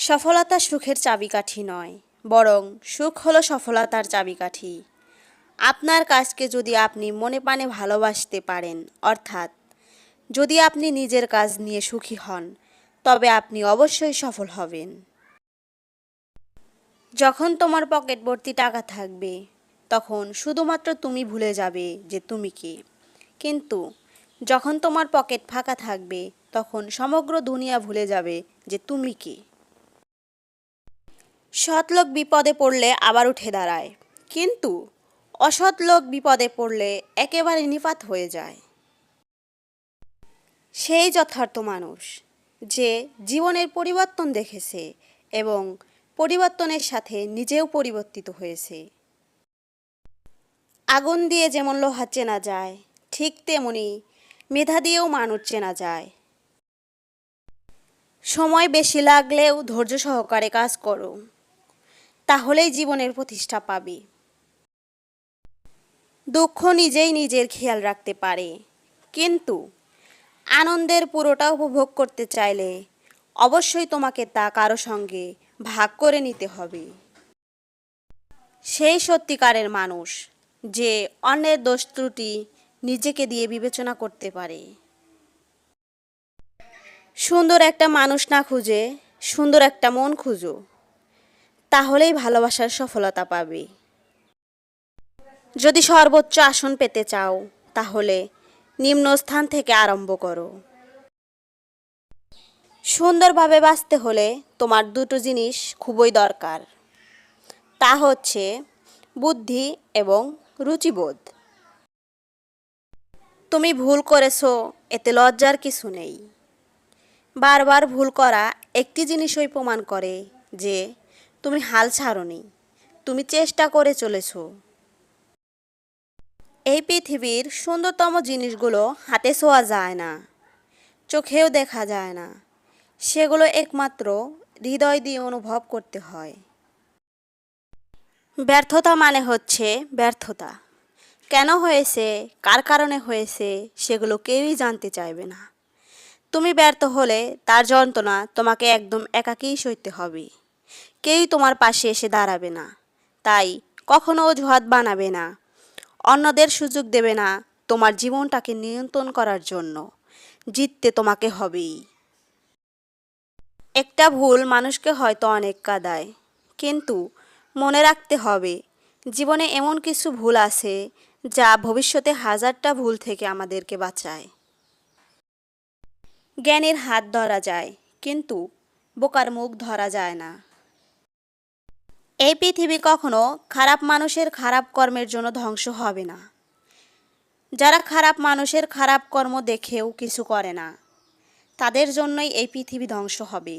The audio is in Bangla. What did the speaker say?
সফলতা সুখের চাবিকাঠি নয়, বরং সুখ হলো সফলতার চাবিকাঠি। আপনার কাজকে যদি আপনি মনে প্রাণে ভালোবাসতে পারেন, অর্থাৎ যদি আপনি নিজের কাজ নিয়ে সুখী হন, তবে আপনি অবশ্যই সফল হবেন। যখন তোমার পকেট ভর্তি টাকা থাকবে, তখন শুধুমাত্র তুমি ভুলে যাবে যে তুমি কে। কিন্তু যখন তোমার পকেট ফাঁকা থাকবে, তখন সমগ্র দুনিয়া ভুলে যাবে যে তুমি কে। সৎ লোক বিপদে পড়লে আবার উঠে দাঁড়ায়, কিন্তু অসৎ লোক বিপদে পড়লে একেবারে নিপাত হয়ে যায়। সেই যথার্থ মানুষ যে জীবনের পরিবর্তন দেখেছে এবং পরিবর্তনের সাথে নিজেও পরিবর্তিত হয়েছে। আগুন দিয়ে যেমন লোহা চেনা যায়, ঠিক তেমনি মেধা দিয়েও মানুষ চেনা যায়। সময় বেশি লাগলেও ধৈর্য সহকারে কাজ করো, তাহলেই জীবনের প্রতিষ্ঠা পাবে। দুঃখ নিজেই নিজের খেয়াল রাখতে পারে, কিন্তু আনন্দের পুরোটা উপভোগ করতে চাইলে অবশ্যই তোমাকে তা কারো সঙ্গে ভাগ করে নিতে হবে। সেই সত্যিকারের মানুষ যে অন্যের দোষ ত্রুটি নিজেকে দিয়ে বিবেচনা করতে পারে। সুন্দর একটা মানুষ না খুঁজে সুন্দর একটা মন খুঁজো, তাহলেই ভালোবাসার সফলতা পাবে। যদি সর্বোচ্চ আসন পেতে চাও, তাহলে নিম্ন স্থান থেকে আরম্ভ করো। সুন্দরভাবে বাঁচতে হলে তোমার দুটো জিনিস খুবই দরকার, তা হচ্ছে বুদ্ধি এবং রুচিবোধ। তুমি ভুল করেছো, এতে লজ্জার কিছু নেই। বারবার ভুল করা একটি জিনিসই প্রমাণ করে যে তুমি হাল ছাড়োনি, তুমি চেষ্টা করে চলেছো। এই পৃথিবীর সুন্দরতম জিনিসগুলো হাতে ছোঁয়া যায় না, চোখেও দেখা যায় না, সেগুলো একমাত্র হৃদয় দিয়ে অনুভব করতে হয়। ব্যর্থতা মানে হচ্ছে ব্যর্থতা। কেন হয়েছে, কার কারণে হয়েছে, সেগুলো কেউই জানতে চাইবে না। তুমি ব্যর্থ হলে তার যন্ত্রণা তোমাকে একদম একাকীই সইতে হবে। কেউই তোমার পাশে এসে দাঁড়াবে না। তাই কখনো অজুহাত বানাবে না, অন্যদের সুযোগ দেবে না তোমার জীবনটাকে নিয়ন্ত্রণ করার জন্য। জিততে তোমাকে হবেই। একটা ভুল মানুষকে হয়তো অনেক কাঁদায়, কিন্তু মনে রাখতে হবে জীবনে এমন কিছু ভুল আছে যা ভবিষ্যতে হাজারটা ভুল থেকে আমাদেরকে বাঁচায়। জ্ঞানীর হাত ধরা যায়, কিন্তু বোকার মুখ ধরা যায় না। এই পৃথিবী কখনো খারাপ মানুষের খারাপ কর্মের জন্য ধ্বংস হবে না। যারা খারাপ মানুষের খারাপ কর্ম দেখেও কিছু করে না, তাদের জন্যই এই পৃথিবী ধ্বংস হবে।